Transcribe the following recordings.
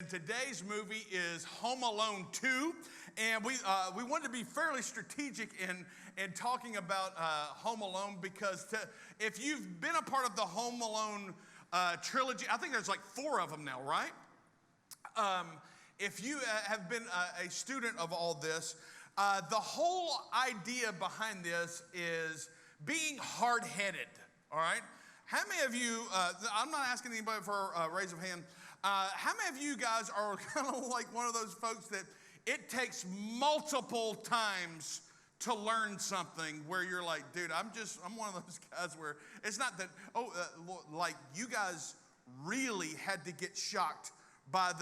Today's movie is Home Alone 2, and we wanted to be fairly strategic in talking about Home Alone because if you've been a part of the Home Alone trilogy, I think there's like 4 of them now, right? If you have been a student of all this, the whole idea behind this is being hard-headed, all right? How many of you, I'm not asking anybody for a raise of hand, how many of you guys are kind of like one of those folks that it takes multiple times to learn something where you're like, dude, I'm one of those guys where it's not that, like you guys really had to get shocked by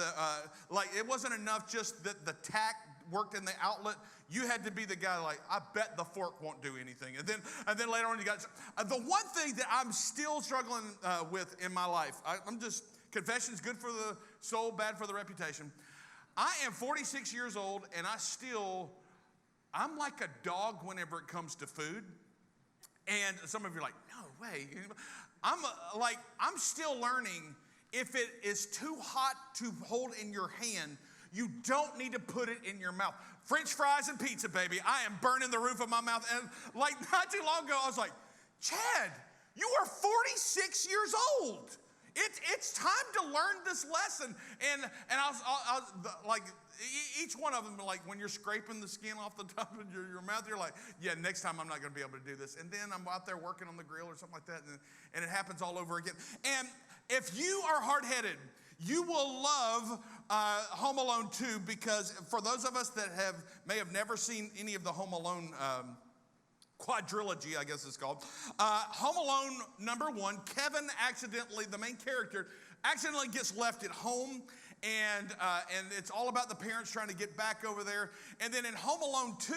like it wasn't enough just that the tack worked in the outlet. You had to be the guy like, I bet the fork won't do anything. And then later on you got, the one thing that I'm still struggling with in my life, confession is good for the soul, bad for the reputation. I am 46 years old and I'm like a dog whenever it comes to food. And some of you are like, no way. I'm still learning if it is too hot to hold in your hand, you don't need to put it in your mouth. French fries and pizza, baby. I am burning the roof of my mouth. And like not too long ago, I was like, Chad, you are 46 years old. It's time to learn this lesson. And I was like, each one of them, like when you're scraping the skin off the top of your mouth, you're like, yeah, next time I'm not going to be able to do this. And then I'm out there working on the grill or something like that, and it happens all over again. And if you are hard-headed, you will love Home Alone 2 because for those of us that may have never seen any of the Home Alone quadrilogy, I guess it's called. Home Alone number 1, Kevin the main character, accidentally gets left at home, and it's all about the parents trying to get back over there. And then in Home Alone 2,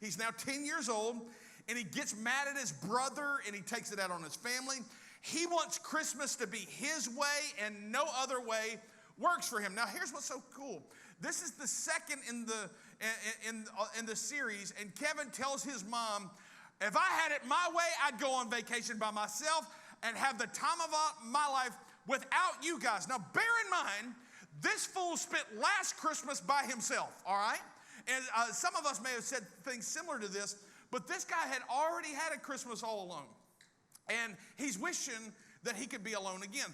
he's now 10 years old, and he gets mad at his brother, and he takes it out on his family. He wants Christmas to be his way, and no other way works for him. Now, here's what's so cool. This is the second in the series, and Kevin tells his mom, if I had it my way, I'd go on vacation by myself and have the time of my life without you guys. Now, bear in mind, this fool spent last Christmas by himself, all right? And some of us may have said things similar to this, but this guy had already had a Christmas all alone. And he's wishing that he could be alone again.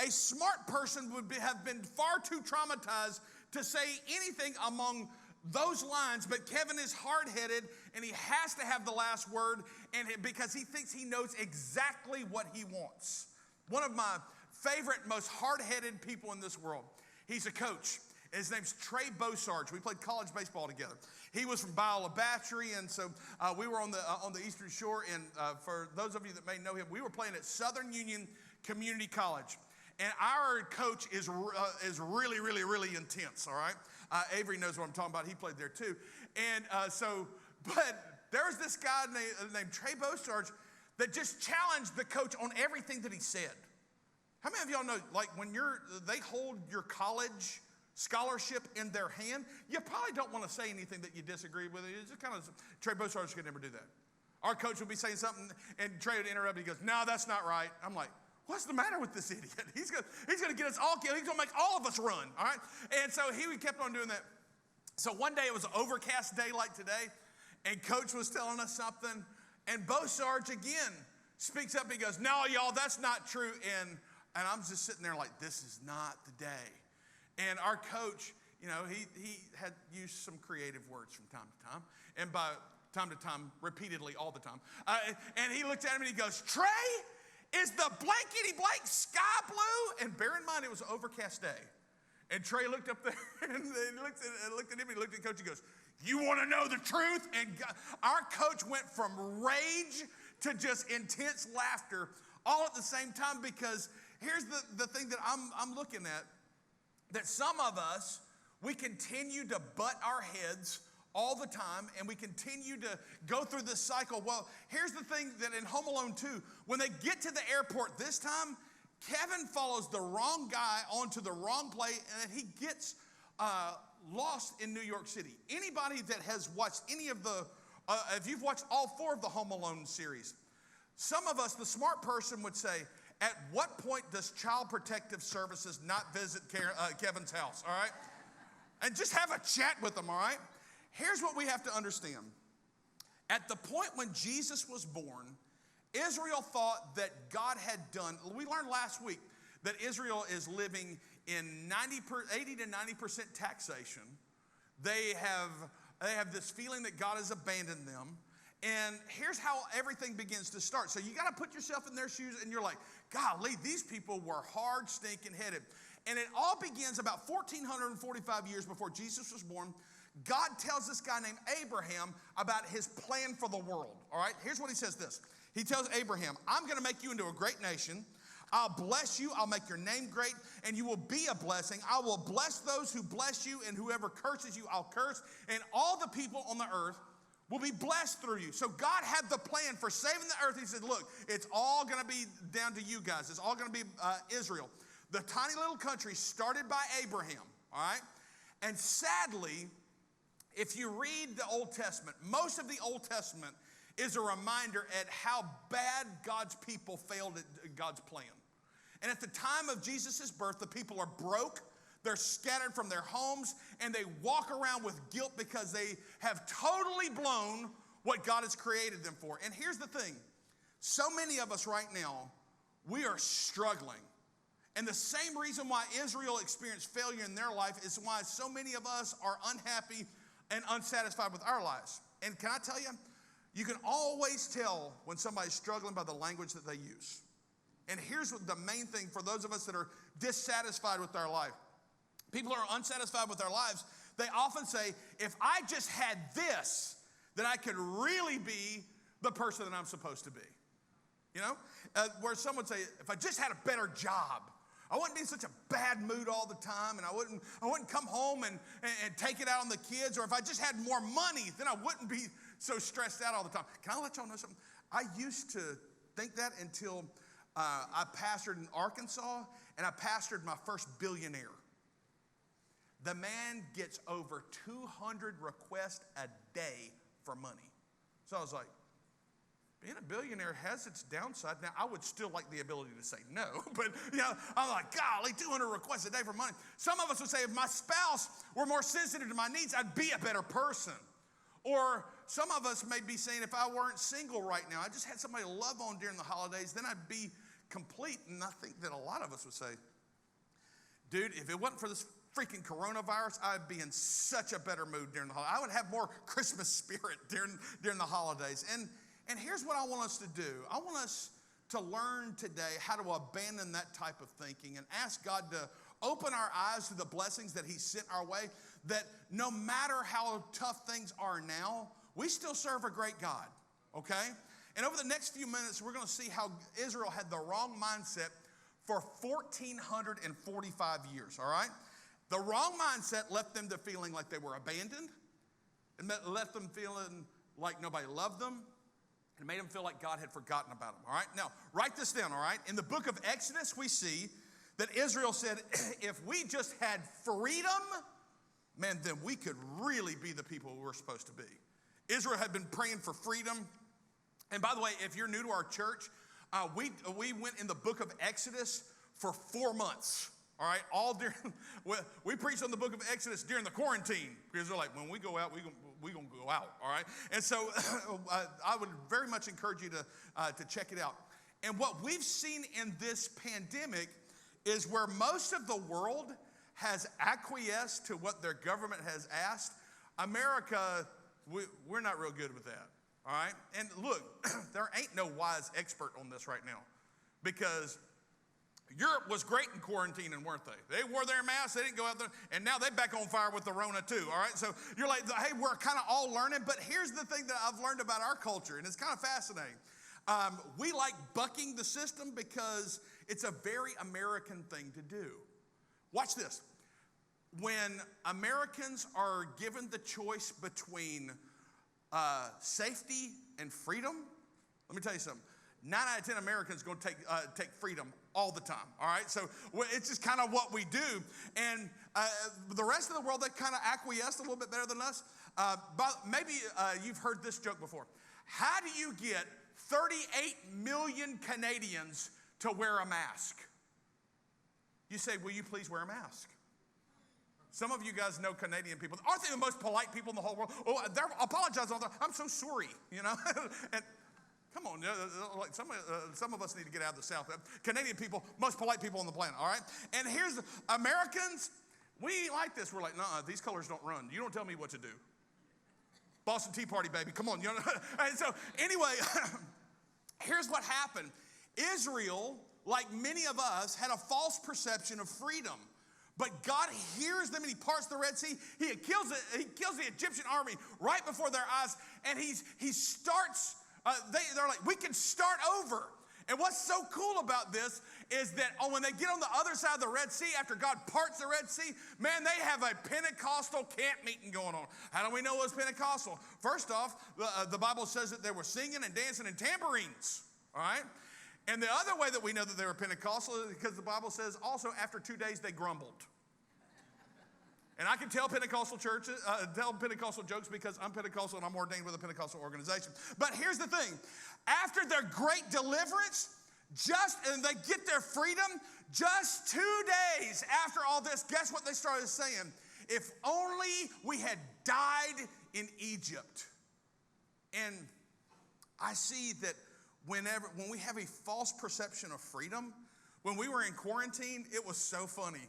A smart person would have been far too traumatized to say anything among those lines, but Kevin is hard-headed, and he has to have the last word, and because he thinks he knows exactly what he wants. One of my favorite, most hard-headed people in this world. He's a coach. His name's Trey Bosarge. We played college baseball together. He was from Biola Battery, and so we were on the Eastern Shore. And for those of you that may know him, we were playing at Southern Union Community College. And our coach is really, really, really intense, all right? Avery knows what I'm talking about. He played there too. And but there was this guy named Trey Bosarge that just challenged the coach on everything that he said. How many of y'all know, like when they hold your college scholarship in their hand, you probably don't want to say anything that you disagree with. It's just kind of, Trey Bosarge could never do that. Our coach would be saying something, and Trey would interrupt, and he goes, no, that's not right. I'm like, what's the matter with this idiot? He's going to get us all killed. He's going to make all of us run, all right? And so he kept on doing that. So one day, it was an overcast day like today, and coach was telling us something, and Bosarge again speaks up. He goes, no, y'all, that's not true. And I'm just sitting there like, this is not the day. And our coach, you know, he had used some creative words from time to time, and by time to time, repeatedly all the time. And he looked at him and he goes, Trey, is the blankety blank sky blue? And bear in mind, it was an overcast day. And Trey looked up there and he looked at him and he looked at the coach and goes, you want to know the truth? And our coach went from rage to just intense laughter all at the same time, because here's the thing that I'm looking at. That some of us, we continue to butt our heads all the time, and we continue to go through this cycle. Well, here's the thing that in Home Alone 2, when they get to the airport this time, Kevin follows the wrong guy onto the wrong plane, and he gets lost in New York City. Anybody that has watched any of if you've watched all 4 of the Home Alone series, some of us, the smart person would say, At what point does Child Protective Services not visit Kevin's house, all right? And just have a chat with them, all right? Here's what we have to understand. At the point when Jesus was born, Israel thought that God had done, we learned last week that Israel is living in 80 to 90% taxation. They have this feeling that God has abandoned them. And here's how everything begins to start. So you got to put yourself in their shoes and you're like, golly, these people were hard, stinking headed. And it all begins about 1,445 years before Jesus was born. God tells this guy named Abraham about his plan for the world, all right? Here's what he says this. He tells Abraham, I'm going to make you into a great nation. I'll bless you. I'll make your name great, and you will be a blessing. I will bless those who bless you, and whoever curses you, I'll curse. And all the people on the earth will be blessed through you. So God had the plan for saving the earth. He said, look, it's all going to be down to you guys. It's all going to be Israel. The tiny little country started by Abraham, all right? And sadly, if you read the Old Testament, most of the Old Testament is a reminder at how bad God's people failed at God's plan. And at the time of Jesus' birth, the people are broke, they're scattered from their homes, and they walk around with guilt because they have totally blown what God has created them for. And here's the thing, so many of us right now, we are struggling. And the same reason why Israel experienced failure in their life is why so many of us are unhappy and unsatisfied with our lives. And can I tell you, you can always tell when somebody's struggling by the language that they use. And here's what the main thing for those of us that are dissatisfied with our life. People who are unsatisfied with their lives, they often say, if I just had this, then I could really be the person that I'm supposed to be. You know? Where some would say, if I just had a better job, I wouldn't be in such a bad mood all the time, and I wouldn't come home and take it out on the kids, or if I just had more money, then I wouldn't be so stressed out all the time. Can I let y'all know something? I used to think that until I pastored in Arkansas, and I pastored my first billionaire. The man gets over 200 requests a day for money. So I was like, being a billionaire has its downside. Now, I would still like the ability to say no, but you know, I'm like, golly, 200 requests a day for money. Some of us would say, if my spouse were more sensitive to my needs, I'd be a better person. Or some of us may be saying, if I weren't single right now, I just had somebody to love on during the holidays, then I'd be complete. And I think that a lot of us would say, dude, if it wasn't for this freaking coronavirus, I'd be in such a better mood during the holidays. I would have more Christmas spirit during the holidays. And here's what I want us to do. I want us to learn today how to abandon that type of thinking and ask God to open our eyes to the blessings that He sent our way, that no matter how tough things are now, we still serve a great God, okay? And over the next few minutes, we're going to see how Israel had the wrong mindset for 1,445 years, all right? The wrong mindset left them to feeling like they were abandoned. It left them feeling like nobody loved them. It made them feel like God had forgotten about them, all right? Now, write this down, all right? In the book of Exodus, we see that Israel said, if we just had freedom, man, then we could really be the people we're supposed to be. Israel had been praying for freedom. And by the way, if you're new to our church, we went in the book of Exodus for 4 months. All right, all during, we preached on the book of Exodus during the quarantine because they're like, when we go out, we're going to go out, all right? And so I would very much encourage you to check it out. And what we've seen in this pandemic is where most of the world has acquiesced to what their government has asked. America, we're not real good with that, all right? And look, there ain't no wise expert on this right now because Europe was great in quarantining, weren't they? They wore their masks, they didn't go out there, and now they're back on fire with the Rona too, all right? So you're like, hey, we're kind of all learning, but here's the thing that I've learned about our culture, and it's kind of fascinating. We like bucking the system because it's a very American thing to do. Watch this. When Americans are given the choice between safety and freedom, let me tell you something. 9 out of 10 Americans are going to take freedom all the time, all right? So it's just kind of what we do. And the rest of the world, they kind of acquiesced a little bit better than us. But maybe you've heard this joke before. How do you get 38 million Canadians to wear a mask. You say, will you please wear a mask? Some of you guys know Canadian people. Aren't they the most polite people in the whole world? Oh, they're apologize all the time. I'm so sorry, you know. And come on, like some of us need to get out of the South. Canadian people, most polite people on the planet, all right? And here's Americans, we ain't like this. We're like, no, these colors don't run. You don't tell me what to do. Boston Tea Party, baby, come on. You know? And so anyway, here's what happened. Israel, like many of us, had a false perception of freedom. But God hears them and he parts the Red Sea. He kills the Egyptian army right before their eyes. And he starts, they're like, we can start over. And what's so cool about this is that when they get on the other side of the Red Sea, after God parts the Red Sea, man, they have a Pentecostal camp meeting going on. How do we know it was Pentecostal? First off, the Bible says that they were singing and dancing and tambourines, all right? And the other way that we know that they were Pentecostal is because the Bible says also after 2 days they grumbled. And I can tell Pentecostal churches, tell Pentecostal jokes because I'm Pentecostal and I'm ordained with a Pentecostal organization. But here's the thing. After their great deliverance, and they get their freedom, just 2 days after all this, guess what they started saying? If only we had died in Egypt. And I see that when we have a false perception of freedom, when we were in quarantine, it was so funny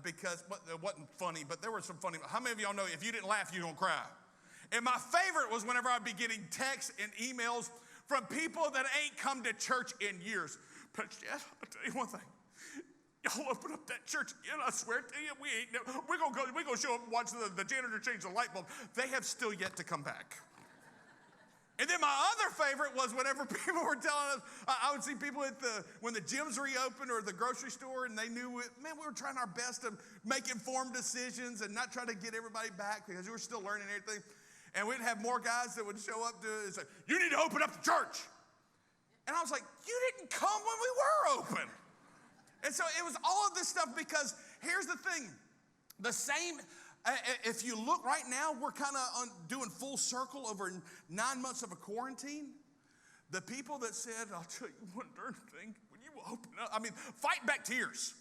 because it wasn't funny, but there were some funny. How many of y'all know if you didn't laugh, you don't cry? And my favorite was whenever I'd be getting texts and emails from people that ain't come to church in years. But yeah, I'll tell you one thing. Y'all open up that church again, I swear to you, we're gonna show up and watch the janitor change the light bulb. They have still yet to come back. And then my other favorite was whenever people were telling us, I would see people when the gyms reopened or the grocery store, and they knew, man, we were trying our best to make informed decisions and not try to get everybody back because we were still learning everything. And we'd have more guys that would show up to it and say, you need to open up the church. And I was like, you didn't come when we were open. And so it was all of this stuff because here's the thing. The same, if you look right now, we're kind of doing full circle over 9 months of a quarantine. The people that said, I'll tell you one darn thing, when you open up, I mean, fight back tears.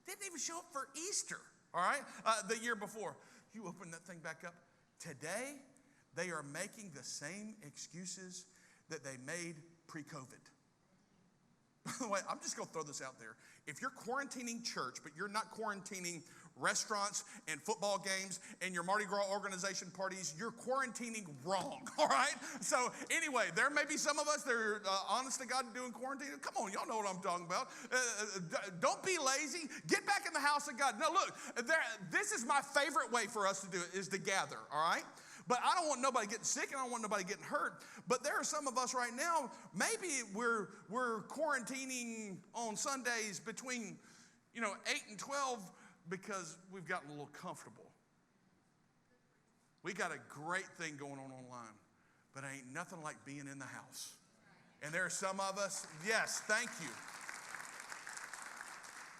Didn't even show up for Easter, all right, the year before. You open that thing back up. Today, they are making the same excuses that they made pre-COVID. By the way, I'm just going to throw this out there. If you're quarantining church, but you're not quarantining restaurants and football games and your Mardi Gras organization parties, you're quarantining wrong, all right? So anyway, there may be some of us that are honest to God doing quarantine. Come on, y'all know what I'm talking about. Don't be lazy. Get back in the house of God. Now look, this is my favorite way for us to do it, is to gather, all right? But I don't want nobody getting sick and I don't want nobody getting hurt. But there are some of us right now, maybe we're quarantining on Sundays between 8 and 12 because we've gotten a little comfortable. We got a great thing going on online, but ain't nothing like being in the house. And there are some of us, yes, thank you.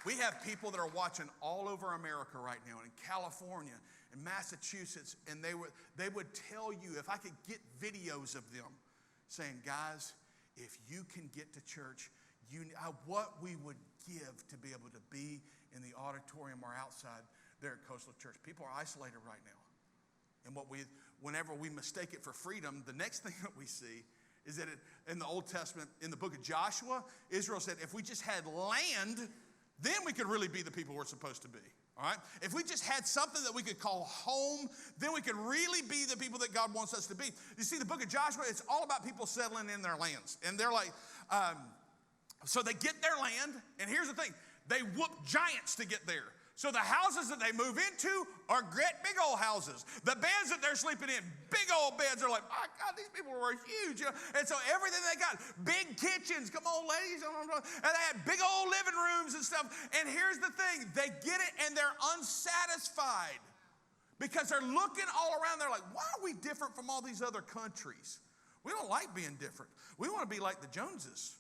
We have people that are watching all over America right now, in California, in Massachusetts, and they would tell you, if I could get videos of them saying, guys, if you can get to church, what we would give to be able to be in the auditorium or outside there at Coastal Church. People are isolated right now. And whenever we mistake it for freedom, the next thing that we see is that in the Old Testament, in the book of Joshua, Israel said, if we just had land, then we could really be the people we're supposed to be. All right? If we just had something that we could call home, then we could really be the people that God wants us to be. You see, the book of Joshua, it's all about people settling in their lands. And they're like, so they get their land, and here's the thing. They whoop giants to get there. So the houses that they move into are great big old houses. The beds that they're sleeping in, big old beds. They're like, my God, these people were huge. And so everything they got, big kitchens, come on ladies. And they had big old living rooms and stuff. And here's the thing, they get it and they're unsatisfied because they're looking all around. They're like, why are we different from all these other countries? We don't like being different. We want to be like the Joneses.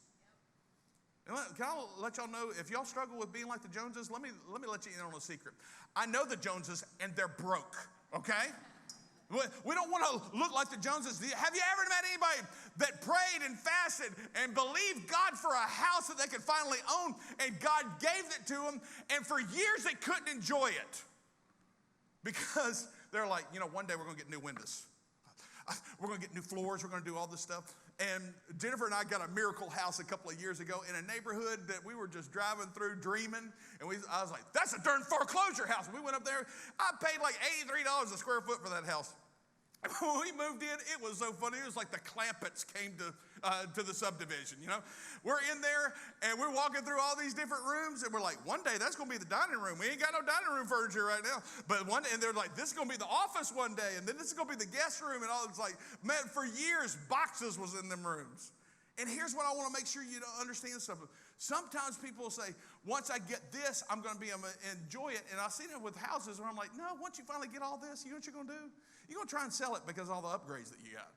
And can I let y'all know, if y'all struggle with being like the Joneses, let me let you in on a secret. I know the Joneses, and they're broke, okay? We don't want to look like the Joneses. Have you ever met anybody that prayed and fasted and believed God for a house that they could finally own, and God gave it to them, and for years they couldn't enjoy it because they're like, one day we're going to get new windows. We're going to get new floors. We're going to do all this stuff. And Jennifer and I got a miracle house a couple of years ago in a neighborhood that we were just driving through dreaming. And I was like, that's a darn foreclosure house. And we went up there. I paid like $83 a square foot for that house. And when we moved in, it was so funny. It was like the Clampetts came to the subdivision, We're in there, and we're walking through all these different rooms, and we're like, one day, that's going to be the dining room. We ain't got no dining room furniture right now. But and they're like, this is going to be the office one day, and then this is going to be the guest room, and all. It's like, man, for years, boxes was in them rooms. And here's what I want to make sure you understand something. Sometimes people say, once I get this, I'm going to be able to enjoy it. And I've seen it with houses where I'm like, no, once you finally get all this, you know what you're going to do? You're going to try and sell it because of all the upgrades that you got.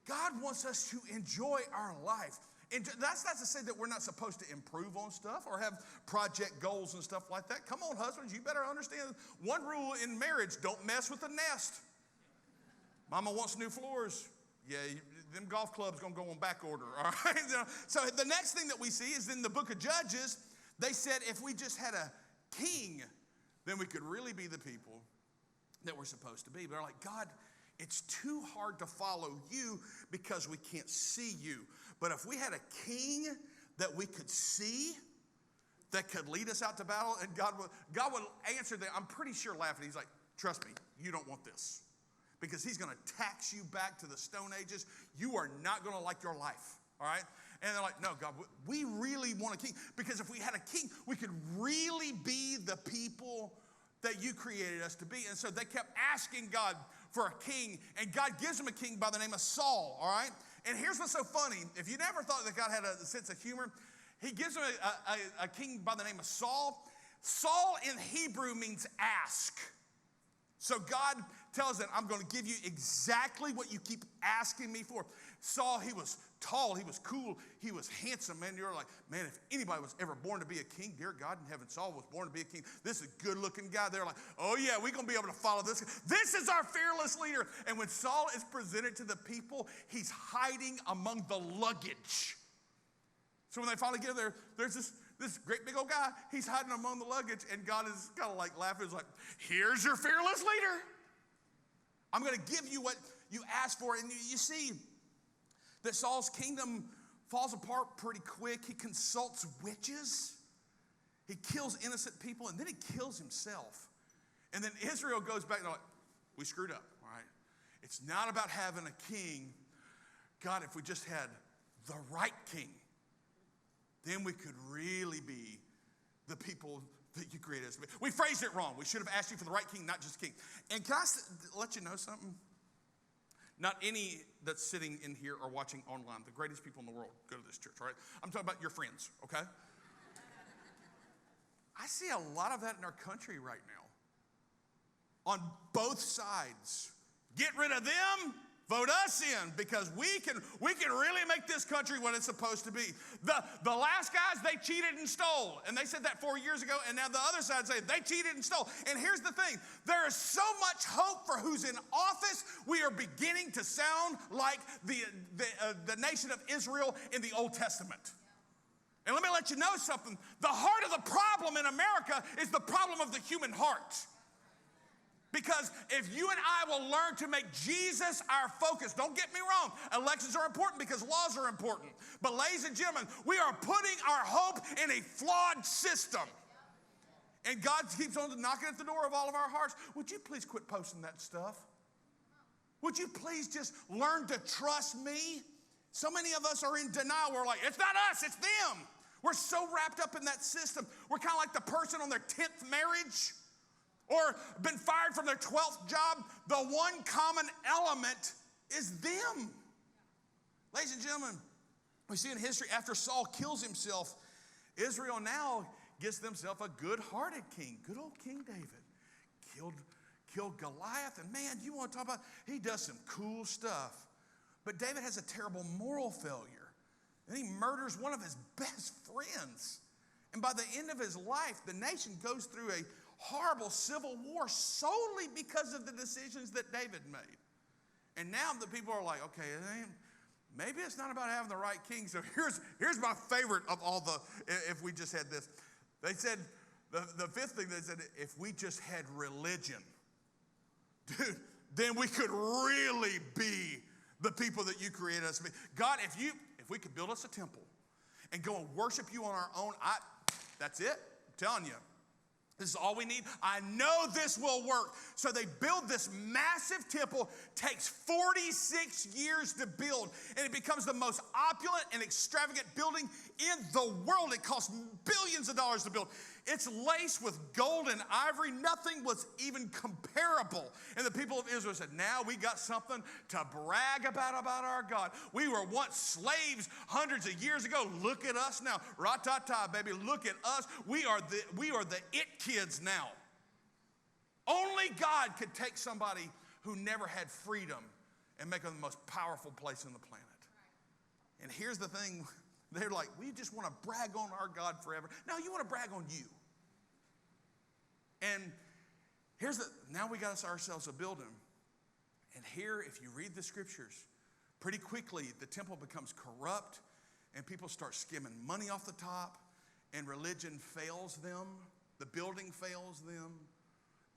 God wants us to enjoy our life. And that's not to say that we're not supposed to improve on stuff or have project goals and stuff like that. Come on, husbands, you better understand one rule in marriage: don't mess with the nest. Mama wants new floors. Yeah, them golf clubs going to go on back order, all right? So the next thing that we see is in the book of Judges, they said if we just had a king, then we could really be the people that we're supposed to be. But they're like, God, it's too hard to follow you because we can't see you. But if we had a king that we could see, that could lead us out to battle, and God would answer that. I'm pretty sure laughing. He's like, trust me, you don't want this. Because he's going to tax you back to the Stone Ages. You are not going to like your life, all right? And they're like, no, God, we really want a king. Because if we had a king, we could really be the people that you created us to be. And so they kept asking God for a king, and God gives them a king by the name of Saul, all right? And here's what's so funny. If you never thought that God had a sense of humor, he gives them a king by the name of Saul. Saul in Hebrew means ask. So God tells them, I'm going to give you exactly what you keep asking me for. Saul, he was tall, he was cool, he was handsome, man. You're like, man, if anybody was ever born to be a king, dear God in heaven, Saul was born to be a king. This is a good-looking guy. They're like, oh, yeah, we're going to be able to follow this. This is our fearless leader. And when Saul is presented to the people, he's hiding among the luggage. So when they finally get there, there's this great big old guy. He's hiding among the luggage, and God is kind of like laughing. He's like, here's your fearless leader. I'm going to give you what you asked for. And you see that Saul's kingdom falls apart pretty quick. He consults witches. He kills innocent people, and then he kills himself. And then Israel goes back and they're like, we screwed up, all right? It's not about having a king. God, if we just had the right king, then we could really be the people that you created us to be. We phrased it wrong. We should have asked you for the right king, not just king. And can I let you know something? Not any that's sitting in here or watching online, the greatest people in the world go to this church, all right? I'm talking about your friends, okay? I see a lot of that in our country right now. On both sides. Get rid of them, vote us in, because we can really make this country what it's supposed to be. The last guys, they cheated and stole. And they said that 4 years ago, and now the other side say they cheated and stole. And here's the thing. There is so much hope for who's in office. We are beginning to sound like the nation of Israel in the Old Testament. And let me let you know something. The heart of the problem in America is the problem of the human heart. Because if you and I will learn to make Jesus our focus, don't get me wrong, elections are important because laws are important. But ladies and gentlemen, we are putting our hope in a flawed system. And God keeps on knocking at the door of all of our hearts. Would you please quit posting that stuff? Would you please just learn to trust me? So many of us are in denial. We're like, it's not us, it's them. We're so wrapped up in that system. We're kind of like the person on their 10th marriage, or been fired from their 12th job. The one common element is them. Ladies and gentlemen, we see in history after Saul kills himself, Israel now gets themselves a good-hearted king. Good old King David. Killed Goliath. And man, you want to talk about, he does some cool stuff. But David has a terrible moral failure. And he murders one of his best friends. And by the end of his life, the nation goes through a horrible civil war solely because of the decisions that David made. And now the people are like, okay, maybe it's not about having the right king. So here's my favorite of all the, if we just had this. They said, the fifth thing, they said, if we just had religion, dude, then we could really be the people that you created us to be. God, if we could build us a temple and go and worship you on our own, that's it. I'm telling you. This is all we need. I know this will work. So they build this massive temple, takes 46 years to build, and it becomes the most opulent and extravagant building in the world. It costs billions of dollars to build. It's laced with gold and ivory. Nothing was even comparable. And the people of Israel said, now we got something to brag about our God. We were once slaves hundreds of years ago. Look at us now. Ra-ta-ta, baby, look at us. We are the it kids now. Only God could take somebody who never had freedom and make them the most powerful place on the planet. And here's the thing. They're like, we just want to brag on our God forever. No, you want to brag on you. And now we got ourselves a building. And here, if you read the scriptures, pretty quickly the temple becomes corrupt and people start skimming money off the top, and religion fails them. The building fails them.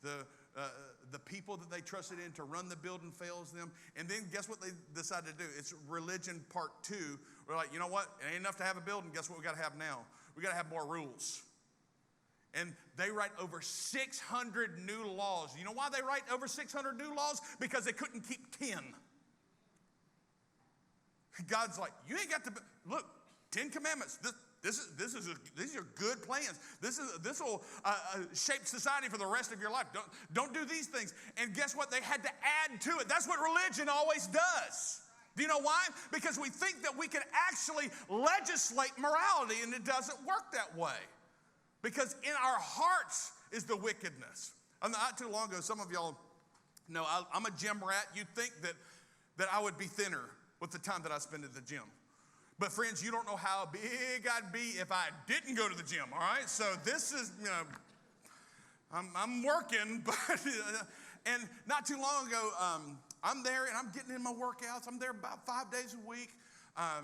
The people that they trusted in to run the building fails them. And then guess what they decided to do? It's religion part 2. We're like, you know what? It ain't enough to have a building. Guess what we got to have now? We got to have more rules. And they write over 600 new laws. You know why they write over 600 new laws? Because they couldn't keep 10. God's like, you ain't got to, look, 10 commandments. These are good plans. This will shape society for the rest of your life. Don't do these things. And guess what? They had to add to it. That's what religion always does. Do you know why? Because we think that we can actually legislate morality, and it doesn't work that way. Because in our hearts is the wickedness. Not too long ago, some of y'all know I'm a gym rat. You'd think that I would be thinner with the time that I spend at the gym. But friends, you don't know how big I'd be if I didn't go to the gym, all right? So this is, I'm working, but, and not too long ago, I'm there and I'm getting in my workouts. I'm there about 5 days a week. How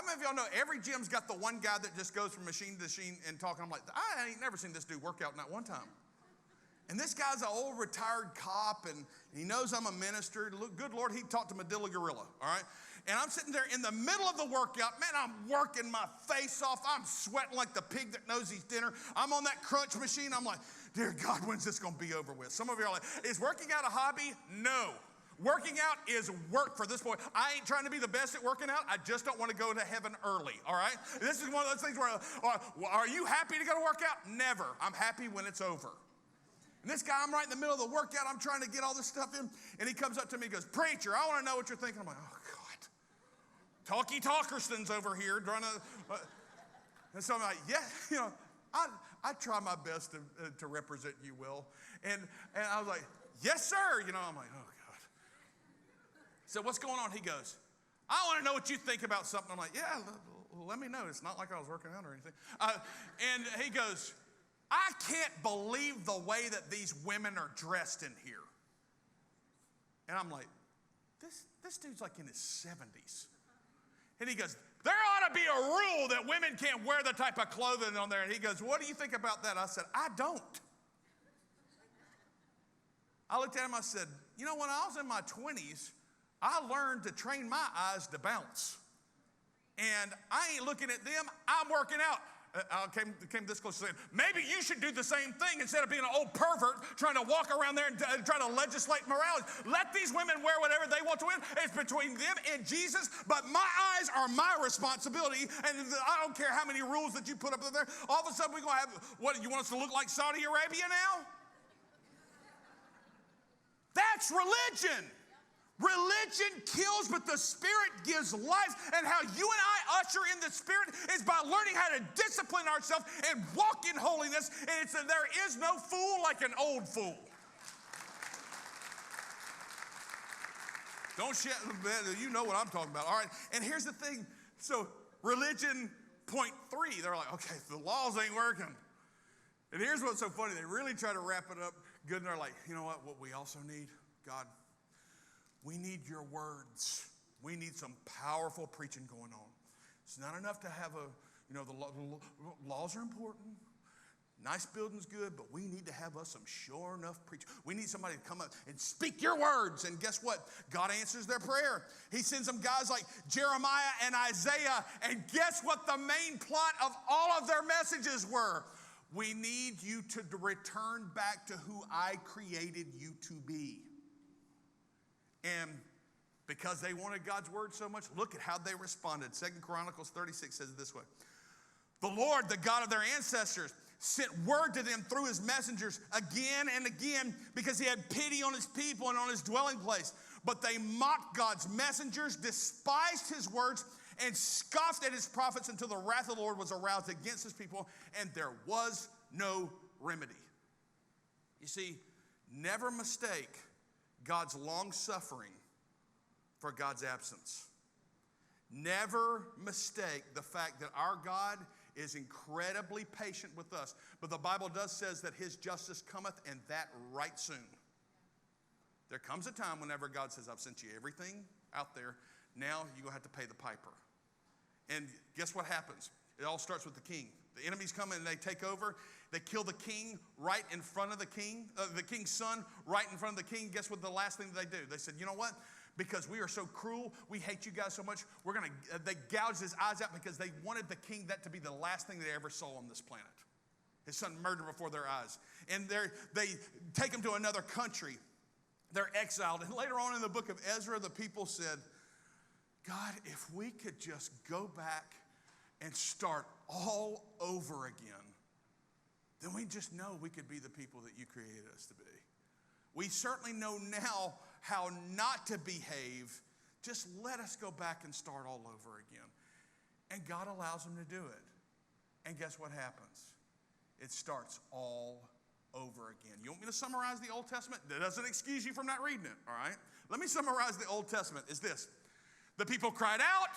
many of y'all know every gym's got the one guy that just goes from machine to machine and talking? I'm like, I ain't never seen this dude work out not one time. And this guy's an old retired cop, and he knows I'm a minister. Good Lord, he talked to Medilla Gorilla, all right? And I'm sitting there in the middle of the workout. Man, I'm working my face off. I'm sweating like the pig that knows he's dinner. I'm on that crunch machine. I'm like, dear God, when's this going to be over with? Some of you are like, is working out a hobby? No. Working out is work for this boy. I ain't trying to be the best at working out. I just don't want to go to heaven early, all right? This is one of those things where, are you happy to go to work out? Never. I'm happy when it's over. And this guy, I'm right in the middle of the workout. I'm trying to get all this stuff in. And he comes up to me and goes, preacher, I want to know what you're thinking. I'm like, oh, God. Talky Talkerson's over here trying to. And so I'm like, yeah, I try my best to represent you, Will. And I was like, yes, sir. I'm like, oh, God. So what's going on? He goes, I want to know what you think about something. I'm like, yeah, let me know. It's not like I was working out or anything. And he goes, I can't believe the way that these women are dressed in here. And I'm like, this dude's like in his 70s. And he goes, there ought to be a rule that women can't wear the type of clothing on there. And he goes, what do you think about that? I said, I don't. I looked at him, I said, when I was in my 20s, I learned to train my eyes to bounce. And I ain't looking at them, I'm working out. I came this close to saying, maybe you should do the same thing instead of being an old pervert trying to walk around there and try to legislate morality. Let these women wear whatever they want to wear. It's between them and Jesus, but my eyes are my responsibility, and I don't care how many rules that you put up there. All of a sudden, we're going to have, what, you want us to look like Saudi Arabia now? That's religion. Religion kills, but the Spirit gives life. And how you and I usher in the Spirit is by learning how to discipline ourselves and walk in holiness. And it's that there is no fool like an old fool. Don't shit, you know what I'm talking about. All right, and here's the thing. So religion, point 3, they're like, okay, the laws ain't working. And here's what's so funny. They really try to wrap it up good, and they're like, you know what we also need? God, we need your words. We need some powerful preaching going on. It's not enough to have the laws are important. Nice building's good, but we need to have us some sure enough preaching. We need somebody to come up and speak your words. And guess what? God answers their prayer. He sends them guys like Jeremiah and Isaiah. And guess what the main plot of all of their messages were? We need you to return back to who I created you to be. And because they wanted God's word so much, look at how they responded. 2 Chronicles 36 says it this way. The Lord, the God of their ancestors, sent word to them through his messengers again and again because he had pity on his people and on his dwelling place. But they mocked God's messengers, despised his words, and scoffed at his prophets until the wrath of the Lord was aroused against his people, and there was no remedy. You see, never mistake God's long suffering for God's absence. Never mistake the fact that our God is incredibly patient with us. But the Bible does says that his justice cometh, and that right soon. There comes a time whenever God says, I've sent you everything out there. Now you're going to have to pay the piper. And guess what happens? It all starts with the king. The enemies come in and they take over. They kill the king right in front of the king's son right in front of the king. Guess what the last thing they do? They said, you know what? Because we are so cruel, we hate you guys so much, they gouged his eyes out because they wanted the king that to be the last thing they ever saw on this planet. His son murdered before their eyes. And they take him to another country. They're exiled. And later on in the book of Ezra, the people said, God, if we could just go back and start all over again, then we just know we could be the people that you created us to be. We certainly know now how not to behave. Just let us go back and start all over again. And God allows them to do it. And guess what happens? It starts all over again. You want me to summarize the Old Testament? That doesn't excuse you from not reading it, all right? Let me summarize the Old Testament. It's this. The people cried out.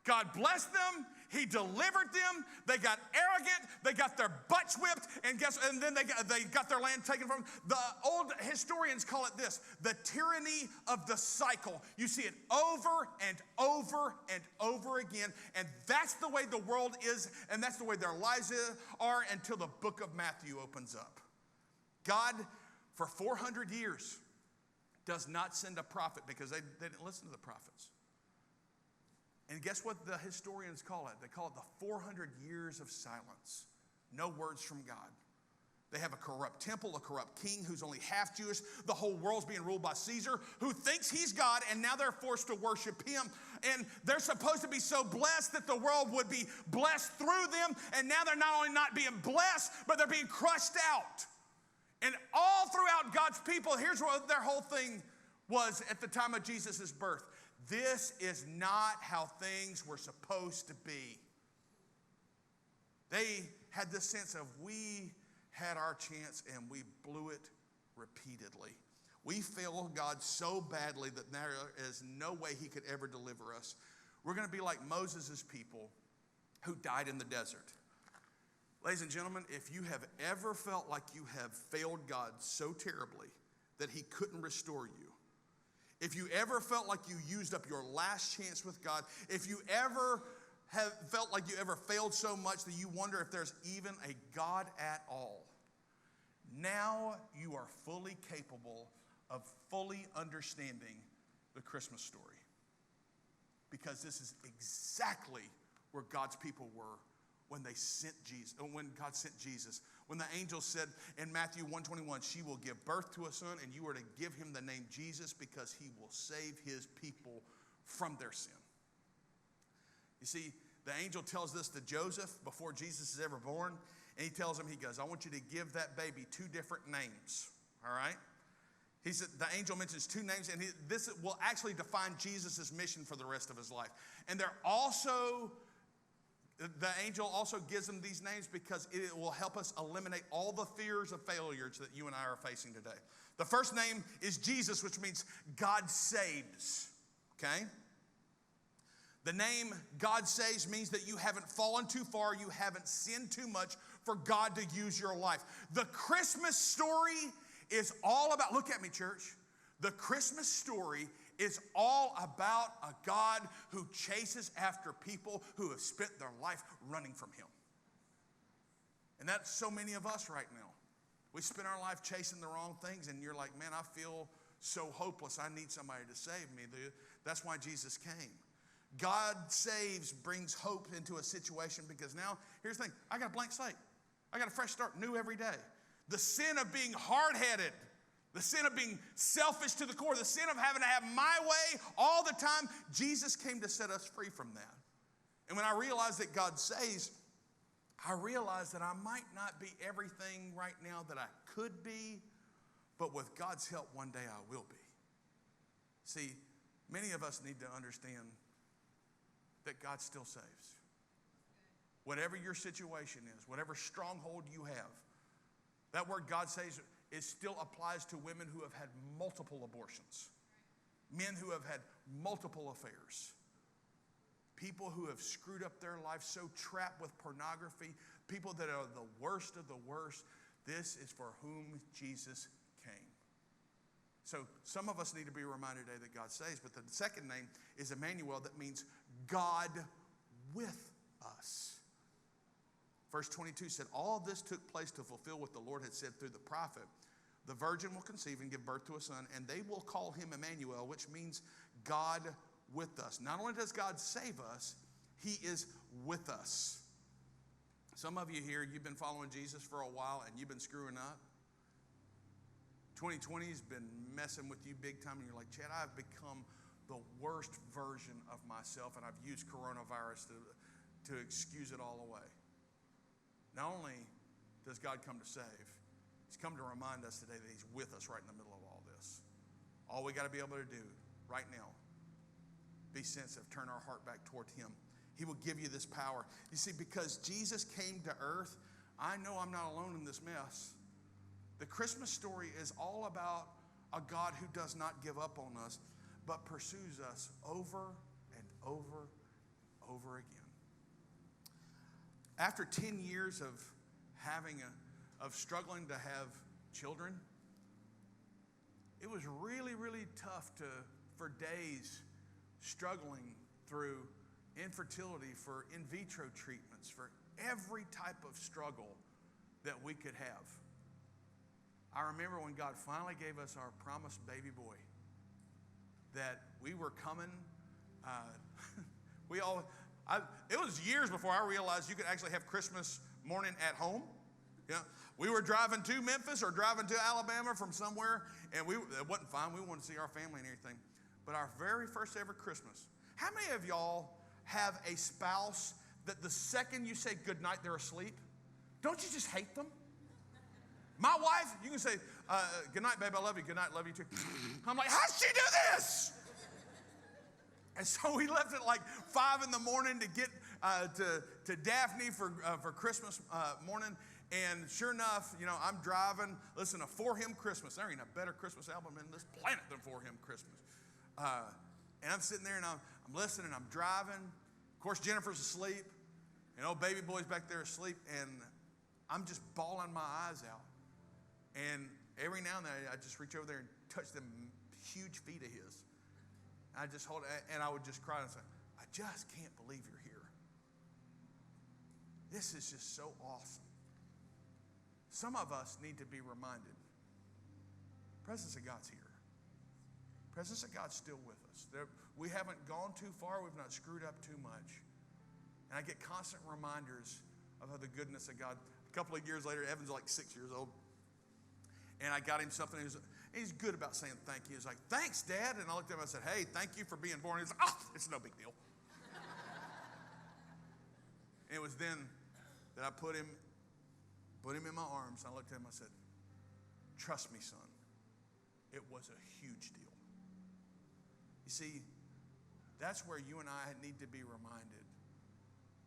God blessed them. He delivered them. They got arrogant. They got their butts whipped. And then they got their land taken from them. The old historians call it this, the tyranny of the cycle. You see it over and over and over again. And that's the way the world is, and that's the way their lives are until the book of Matthew opens up. God, for 400 years, does not send a prophet because they didn't listen to the prophets. And guess what the historians call it? They call it the 400 years of silence. No words from God. They have a corrupt temple, a corrupt king who's only half Jewish. The whole world's being ruled by Caesar, who thinks he's God, and now they're forced to worship him. And they're supposed to be so blessed that the world would be blessed through them, and now they're not only not being blessed, but they're being crushed out. And all throughout God's people, here's what their whole thing was at the time of Jesus' birth. This is not how things were supposed to be. They had this sense of we had our chance and we blew it repeatedly. We failed God so badly that there is no way he could ever deliver us. We're going to be like Moses' people who died in the desert. Ladies and gentlemen, if you have ever felt like you have failed God so terribly that he couldn't restore you, if you ever felt like you used up your last chance with God, if you ever have felt like you ever failed so much that you wonder if there's even a God at all, now you are fully capable of fully understanding the Christmas story. Because this is exactly where God's people were when they sent Jesus, when God sent Jesus. When the angel said in Matthew 1:21, she will give birth to a son, and you are to give him the name Jesus because he will save his people from their sin. You see, the angel tells this to Joseph before Jesus is ever born, and he tells him, he goes, I want you to give that baby 2 different names, all right? He said, the angel mentions 2 names, and this will actually define Jesus' mission for the rest of his life. And they're also, the angel also gives them these names because it will help us eliminate all the fears of failures that you and I are facing today. The first name is Jesus, which means God saves, okay? The name God saves means that you haven't fallen too far, you haven't sinned too much for God to use your life. The Christmas story is all about, look at me, church. The Christmas story It's all about a God who chases after people who have spent their life running from him. And that's so many of us right now. We spend our life chasing the wrong things, and you're like, man, I feel so hopeless. I need somebody to save me. That's why Jesus came. God saves, brings hope into a situation, because now, here's the thing, I got a blank slate. I got a fresh start, new every day. The sin of being hard-headed, the sin of being selfish to the core, the sin of having to have my way all the time, Jesus came to set us free from that. And when I realized that God saves, I realized that I might not be everything right now that I could be, but with God's help, one day I will be. See, many of us need to understand that God still saves. Whatever your situation is, whatever stronghold you have, that word God saves, it still applies to women who have had multiple abortions, men who have had multiple affairs, people who have screwed up their life, so trapped with pornography, people that are the worst of the worst. This is for whom Jesus came. So some of us need to be reminded today that God saves, but the second name is Emmanuel, that means God with us. Verse 22 said, all this took place to fulfill what the Lord had said through the prophet. The virgin will conceive and give birth to a son, and they will call him Emmanuel, which means God with us. Not only does God save us, he is with us. Some of you here, you've been following Jesus for a while and you've been screwing up. 2020 has been messing with you big time, and you're like, Chad, I've become the worst version of myself, and I've used coronavirus to excuse it all away. Not only does God come to save, he's come to remind us today that he's with us right in the middle of all this. All we got to be able to do right now, be sensitive, turn our heart back toward him. He will give you this power. You see, because Jesus came to earth, I know I'm not alone in this mess. The Christmas story is all about a God who does not give up on us, but pursues us over and over and over again. After 10 years of struggling to have children, it was really, really tough for days struggling through infertility, for in vitro treatments, for every type of struggle that we could have. I remember when God finally gave us our promised baby boy, that we were coming. It was years before I realized you could actually have Christmas morning at home. Yeah, we were driving to Memphis or driving to Alabama from somewhere, and it wasn't fine. We wanted to see our family and everything. But our very first ever Christmas, how many of y'all have a spouse that the second you say goodnight, they're asleep? Don't you just hate them? My wife, you can say, good night, babe, I love you. Good night, love you too. I'm like, how'd she do this? And so we left at like 5 in the morning to get to Daphne for Christmas morning. And sure enough, I'm driving, listen to For Him Christmas. There ain't a better Christmas album in this planet than For Him Christmas. And I'm sitting there and I'm listening, I'm driving. Of course, Jennifer's asleep. And old baby boy's back there asleep. And I'm just bawling my eyes out. And every now and then, I just reach over there and touch them huge feet of his. I just hold it, and I would just cry and say, I just can't believe you're here. This is just so awesome. Some of us need to be reminded, the presence of God's here. The presence of God's still with us. We haven't gone too far. We've not screwed up too much. And I get constant reminders of the goodness of God. A couple of years later, Evan's like 6 years old. And I got him something. He's good about saying thank you. He's like, thanks, Dad. And I looked at him and I said, hey, thank you for being born. He's like, it's no big deal. And it was then that I put him in my arms. And I looked at him and I said, trust me, son. It was a huge deal. You see, that's where you and I need to be reminded.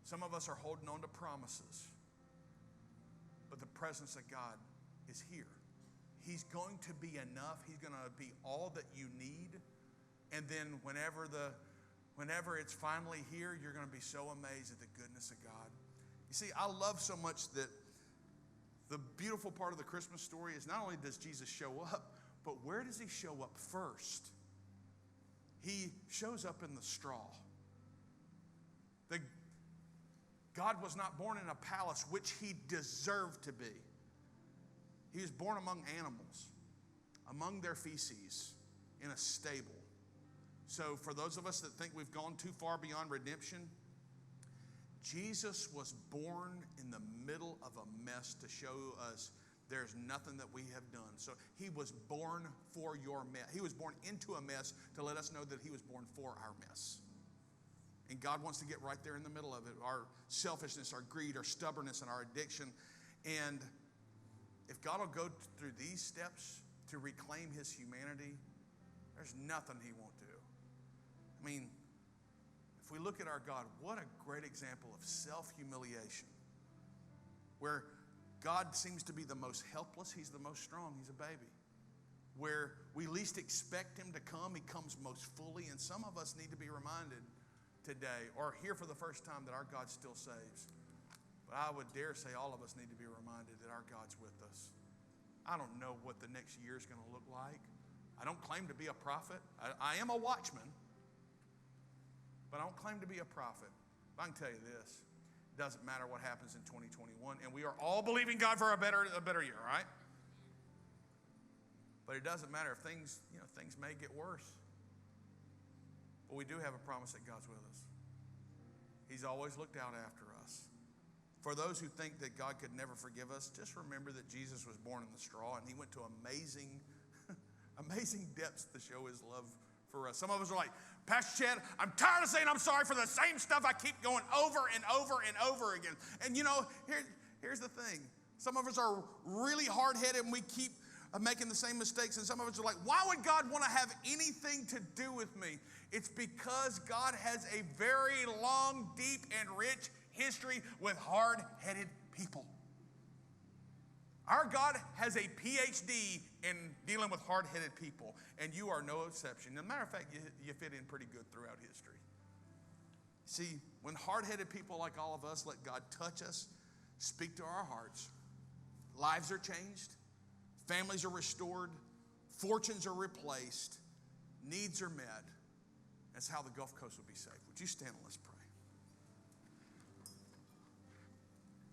Some of us are holding on to promises, but the presence of God is here. He's going to be enough. He's going to be all that you need. And then whenever it's finally here, you're going to be so amazed at the goodness of God. You see, I love so much that the beautiful part of the Christmas story is not only does Jesus show up, but where does he show up first? He shows up in the straw. God was not born in a palace, which he deserved to be. He was born among animals, among their feces, in a stable. So for those of us that think we've gone too far beyond redemption, Jesus was born in the middle of a mess to show us there's nothing that we have done. So he was born for your mess. He was born into a mess to let us know that he was born for our mess. And God wants to get right there in the middle of it. Our selfishness, our greed, our stubbornness, and our addiction. And if God will go through these steps to reclaim his humanity, there's nothing he won't do. I mean, if we look at our God, what a great example of self-humiliation. Where God seems to be the most helpless, he's the most strong, he's a baby. Where we least expect him to come, he comes most fully. And some of us need to be reminded today, or here for the first time, that our God still saves. But I would dare say all of us need to be reminded that our God's with us. I don't know what the next year is going to look like. I don't claim to be a prophet. I am a watchman, but I don't claim to be a prophet. But I can tell you this, it doesn't matter what happens in 2021, and we are all believing God for a better year, all right? But it doesn't matter if things may get worse. But we do have a promise that God's with us. He's always looked out after us. For those who think that God could never forgive us, just remember that Jesus was born in the straw, and he went to amazing depths to show his love for us. Some of us are like, Pastor Chad, I'm tired of saying I'm sorry for the same stuff I keep going over and over and over again. And here's the thing. Some of us are really hard-headed and we keep making the same mistakes. And some of us are like, why would God want to have anything to do with me? It's because God has a very long, deep, and rich history with hard-headed people. Our God has a PhD in dealing with hard-headed people, and you are no exception. As a matter of fact, you fit in pretty good throughout history. See, when hard-headed people like all of us let God touch us, speak to our hearts, lives are changed, families are restored, fortunes are replaced, needs are met. That's how the Gulf Coast will be saved. Would you stand and let's pray?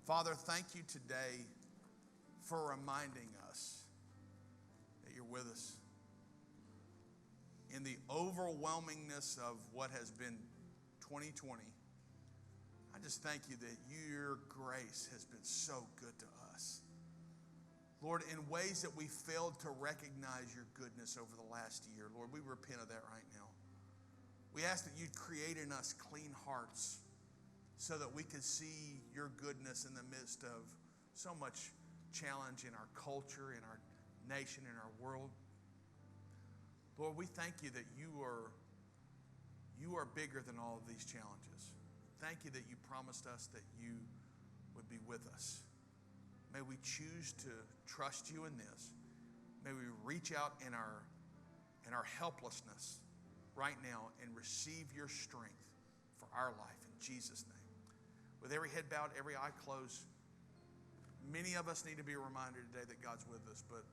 Father, thank you today for reminding us that you're with us. In the overwhelmingness of what has been 2020, I just thank you that your grace has been so good to us. Lord, in ways that we failed to recognize your goodness over the last year, Lord, we repent of that right now. We ask that you'd create in us clean hearts so that we could see your goodness in the midst of so much challenge in our culture, in our nation, in our world. Lord, we thank you that you are bigger than all of these challenges. Thank you that you promised us that you would be with us. May we choose to trust you in this. May we reach out in our helplessness right now and receive your strength for our life in Jesus' name. With every head bowed, every eye closed, many of us need to be reminded today that God's with us, but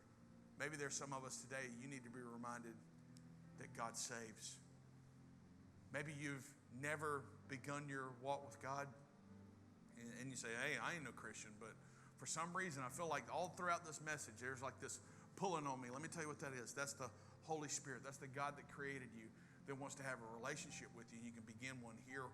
maybe there's some of us today, you need to be reminded that God saves. Maybe you've never begun your walk with God, and you say, hey, I ain't no Christian, but for some reason, I feel like all throughout this message, there's like this pulling on me. Let me tell you what that is. That's the Holy Spirit. That's the God that created you, that wants to have a relationship with you. You can begin one here,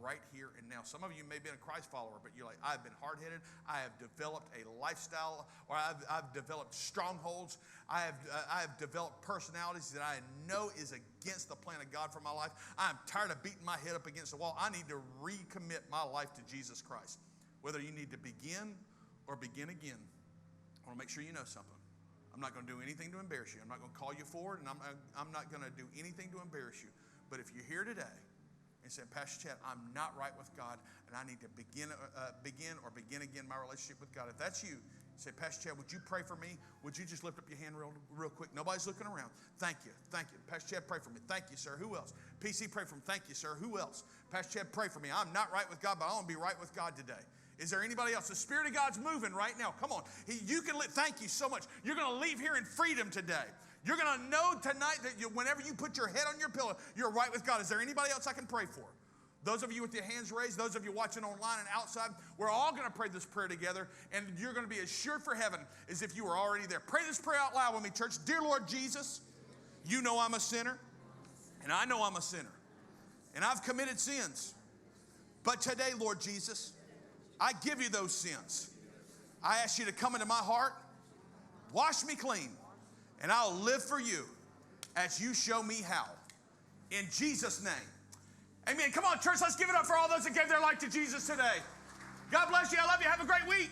right here and now. Some of you may have been a Christ follower, but you're like, I've been hard-headed. I have developed a lifestyle, or I've developed strongholds. I have developed personalities that I know is against the plan of God for my life. I'm tired of beating my head up against the wall. I need to recommit my life to Jesus Christ. Whether you need to begin or begin again, I want to make sure you know something. I'm not going to do anything to embarrass you. I'm not going to call you forward, and I'm not going to do anything to embarrass you. But if you're here today and say, Pastor Chad, I'm not right with God, and I need to begin again my relationship with God. If that's you, say, Pastor Chad, would you pray for me? Would you just lift up your hand real quick? Nobody's looking around. Thank you. Thank you. Pastor Chad, pray for me. Thank you, sir. Who else? PC, pray for me. Thank you, sir. Who else? Pastor Chad, pray for me. I'm not right with God, but I want to be right with God today. Is there anybody else? The Spirit of God's moving right now. Come on. Thank you so much. You're going to leave here in freedom today. You're going to know tonight that whenever you put your head on your pillow, you're right with God. Is there anybody else I can pray for? Those of you with your hands raised, those of you watching online and outside, we're all going to pray this prayer together, and you're going to be assured for heaven as if you were already there. Pray this prayer out loud with me, church. Dear Lord Jesus, you know I'm a sinner, and I know I'm a sinner, and I've committed sins. But today, Lord Jesus, I give you those sins. I ask you to come into my heart, wash me clean, and I'll live for you as you show me how. In Jesus' name. Amen. Come on, church, let's give it up for all those that gave their life to Jesus today. God bless you. I love you. Have a great week.